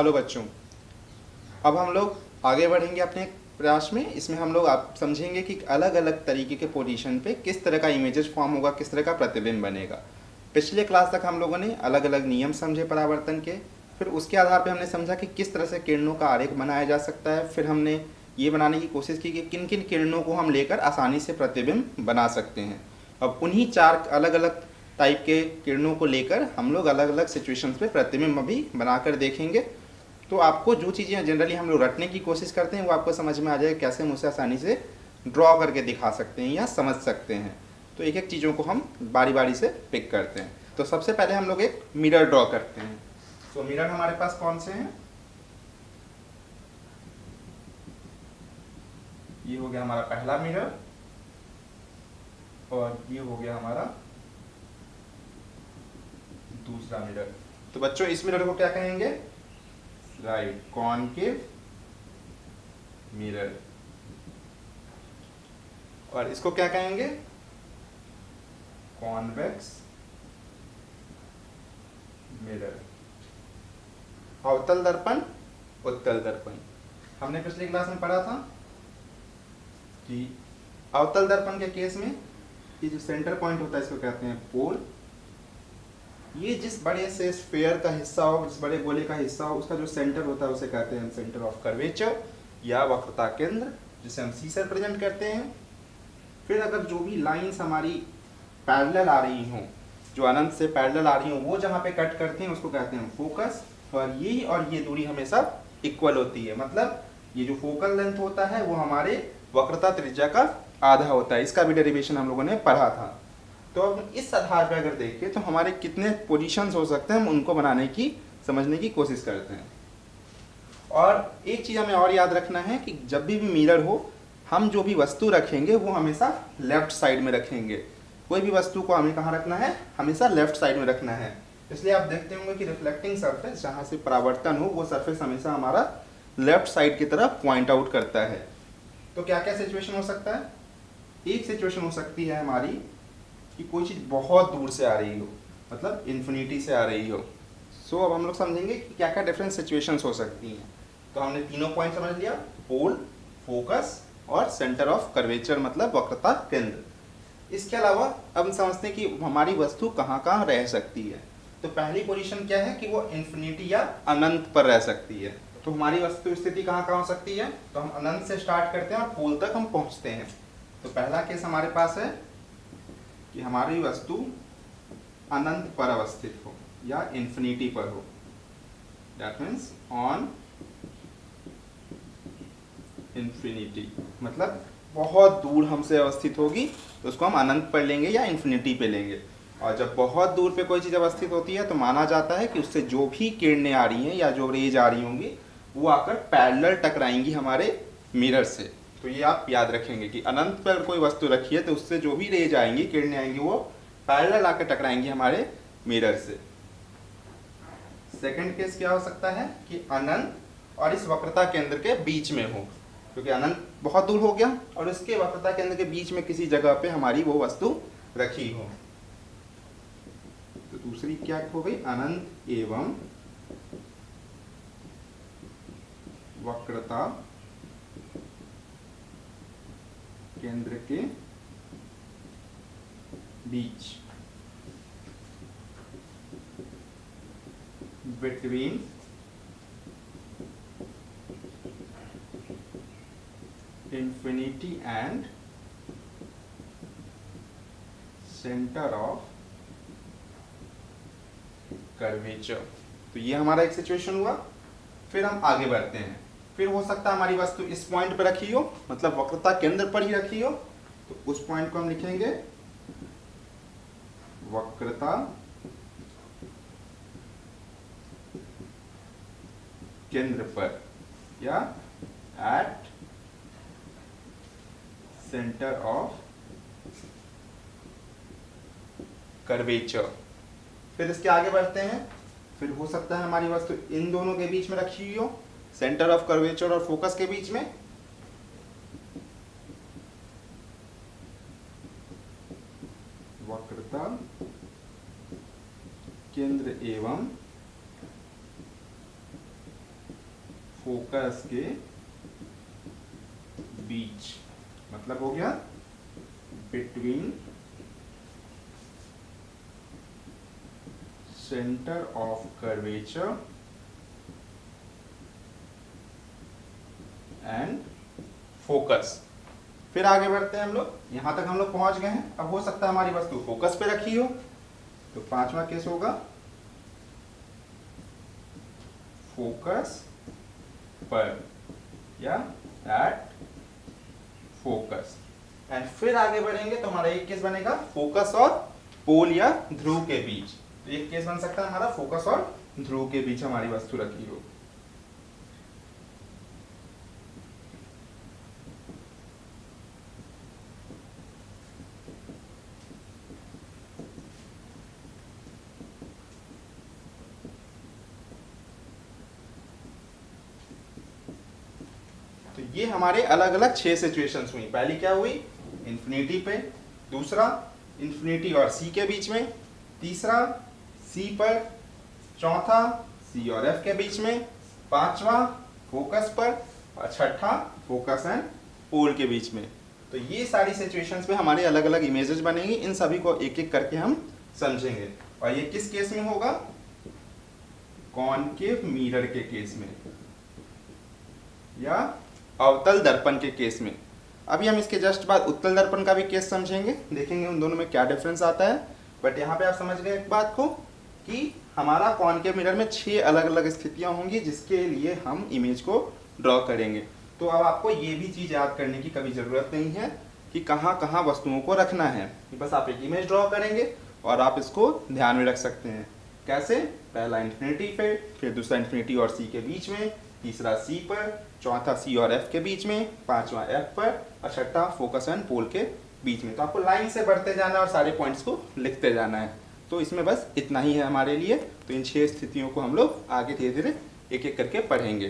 Hello बच्चों, अब हम लोग आगे बढ़ेंगे अपने प्रयास में। इसमें हम लोग आप समझेंगे कि अलग अलग तरीके के पोजीशन पे किस तरह का इमेजेस फॉर्म होगा, किस तरह का प्रतिबिंब बनेगा। पिछले क्लास तक हम लोगों ने अलग अलग नियम समझे परावर्तन के, फिर उसके आधार पे हमने समझा कि किस तरह से किरणों का आरेख बनाया जा सकता है। फिर हमने ये बनाने की कोशिश की कि किन किन किरणों को हम लेकर आसानी से प्रतिबिंब बना सकते हैं। अब उन्हीं चार अलग अलग टाइप के किरणों को लेकर हम लोग अलग अलग सिचुएशंस पे प्रतिबिंब अभी बनाकर देखेंगे। तो आपको जो चीज़ें जनरली हम लोग रटने की कोशिश करते हैं वो आपको समझ में आ जाएगा कैसे हम उसे आसानी से ड्रॉ करके दिखा सकते हैं या समझ सकते हैं। तो एक एक चीज़ों को हम बारी बारी से पिक करते हैं। तो सबसे पहले हम लोग एक मिरर ड्रॉ करते हैं। तो मिरर हमारे पास कौन से हैं? ये हो गया हमारा पहला मिरर और ये हो गया हमारा दूसरा मिरर। तो बच्चों इस मिरर को क्या कहेंगे? Right, concave mirror. और इसको क्या कहेंगे? Convex mirror. अवतल दर्पण, उत्तल दर्पण। हमने पिछली क्लास में पढ़ा था कि अवतल दर्पण के केस में ये जो सेंटर पॉइंट होता है इसको कहते हैं पोल। ये जिस बड़े से स्फीयर का हिस्सा हो, जिस बड़े गोले का हिस्सा हो, उसका जो सेंटर होता है उसे कहते हैं सेंटर ऑफ कर्वेचर या वक्रता केंद्र, जिसे हम सी से रिप्रेजेंट करते हैं। फिर अगर जो भी लाइंस हमारी पैरेलल आ रही हों, जो अनंत से पैरेलल आ रही हों, वो जहाँ पे कट करते हैं उसको कहते हैं फोकस। और ये दूरी हमेशा इक्वल होती है, मतलब ये जो फोकल लेंथ होता है वो हमारे वक्रता त्रिज्या का आधा होता है। इसका भी डेरिवेशन हम लोगों ने पढ़ा था। तो अब इस आधार पर अगर देखें तो हमारे कितने पोजीशंस हो सकते हैं, हम उनको बनाने की समझने की कोशिश करते हैं। और एक चीज़ हमें और याद रखना है कि जब भी मिरर हो, हम जो भी वस्तु रखेंगे वो हमेशा लेफ्ट साइड में रखेंगे। कोई भी वस्तु को हमें कहाँ रखना है? हमेशा लेफ्ट साइड में रखना है। इसलिए आप देखते होंगे कि रिफ्लेक्टिंग सरफेस जहाँ से परावर्तन हो वो सरफेस हमेशा हमारा लेफ्ट साइड की तरफ पॉइंट आउट करता है। तो क्या क्या सिचुएशन हो सकता है? एक सिचुएशन हो सकती है हमारी कि कोई चीज़ बहुत दूर से आ रही हो, मतलब इन्फिनिटी से आ रही हो। सो अब हम लोग समझेंगे कि क्या क्या डिफरेंट सिचुएशंस हो सकती हैं। तो हमने तीनों पॉइंट समझ लिया, पोल, फोकस और सेंटर ऑफ कर्वेचर मतलब वक्रता केंद्र। इसके अलावा अब हम समझते हैं कि हमारी वस्तु कहाँ कहाँ रह सकती है। तो पहली पोजीशन क्या है कि वो इन्फिनिटी या अनंत पर रह सकती है। तो हमारी वस्तु स्थिति कहाँ कहाँ हो सकती है? तो हम अनंत से स्टार्ट करते हैं और पोल तक हम पहुँचते हैं। तो पहला केस हमारे पास है कि हमारी वस्तु अनंत पर अवस्थित हो या इन्फिनिटी पर हो। दैट मीन्स ऑन इन्फिनिटी, मतलब बहुत दूर हमसे अवस्थित होगी तो उसको हम अनंत पर लेंगे या इन्फिनिटी पे लेंगे। और जब बहुत दूर पे कोई चीज़ अवस्थित होती है तो माना जाता है कि उससे जो भी किरणें आ रही हैं या जो रेज आ रही होंगी वो आकर पैरेलल टकराएंगी हमारे मिरर से। तो ये आप याद रखेंगे कि अनंत पर कोई वस्तु रखी है तो उससे जो भी रेज आएंगी, किरणें आएंगी, वो पैरेलल आकर टकराएंगी हमारे मिरर से। सेकंड केस क्या हो सकता है कि अनंत और इस वक्रता केंद्र के बीच में हो, क्योंकि अनंत बहुत दूर हो गया और इसके वक्रता केंद्र के बीच में किसी जगह पे हमारी वो वस्तु रखी हो। तो दूसरी क्या हो गई? अनंत एवं वक्रता केंद्र के बीच, between infinity and center of curvature। तो ये हमारा एक सिचुएशन हुआ। फिर हम आगे बढ़ते हैं। फिर हो सकता है हमारी वस्तु इस पॉइंट पर रखी हो, मतलब वक्रता केंद्र पर ही रखी हो, तो उस पॉइंट को हम लिखेंगे वक्रता केंद्र पर या एट सेंटर ऑफ कर्वेचर। फिर इसके आगे बढ़ते हैं। फिर हो सकता है हमारी वस्तु इन दोनों के बीच में रखी हुई हो, सेंटर ऑफ कर्वेचर और फोकस के बीच में। वक्रता केंद्र एवं फोकस के बीच, मतलब हो गया between centre of curvature and focus. फिर आगे बढ़ते हैं हम लोग, यहां तक हम लोग पहुंच गए हैं। अब हो सकता है हमारी वस्तु फोकस पे रखी हो, तो पांचवा केस होगा फोकस पर या एट फोकस। एंड फिर आगे बढ़ेंगे तो हमारा एक केस बनेगा फोकस और पोल या ध्रुव के बीच। तो एक केस बन सकता है हमारा फोकस और ध्रुव के बीच हमारी वस्तु रखी हो। तो ये हमारे अलग अलग 6 सिचुएशंस हुई। पहली क्या हुई, इंफिनिटी पे, दूसरा इंफिनिटी और सी के बीच में, तीसरा सी पर, चौथा सी और एफ के बीच में, पांचवा फोकस पर और छठा फोकस एंड पोल के बीच में। तो ये सारी सिचुएशंस में हमारे अलग अलग इमेजेस बनेंगी। इन सभी को एक एक करके हम समझेंगे। और ये किस केस में होगा, कॉनकेव मिरर के केस में या अवतल दर्पण के केस में। अभी हम इसके जस्ट बाद उत्तल दर्पण का भी केस समझेंगे, देखेंगे उन दोनों में क्या डिफरेंस आता है। बट यहाँ पे आप समझ गए एक बात को कि हमारा कॉनकेव मिरर में 6 अलग अलग स्थितियां होंगी जिसके लिए हम इमेज को ड्रॉ करेंगे। तो अब आपको ये भी चीज़ याद करने की कभी ज़रूरत नहीं है कि कहाँ कहाँ वस्तुओं को रखना है। बस आप एक इमेज ड्रॉ करेंगे और आप इसको ध्यान में रख सकते हैं। कैसे, पहला इंफिनिटी पे, फिर दूसरा इंफिनिटी और सी के बीच में, तीसरा सी पर, चौथा सी और एफ के बीच में, पांचवा एफ पर और छठा फोकस एंड पोल के बीच में। तो आपको लाइन से बढ़ते जाना है और सारे पॉइंट्स को लिखते जाना है। तो इसमें बस इतना ही है हमारे लिए। तो इन 6 स्थितियों को हम लोग आगे धीरे धीरे एक एक करके पढ़ेंगे।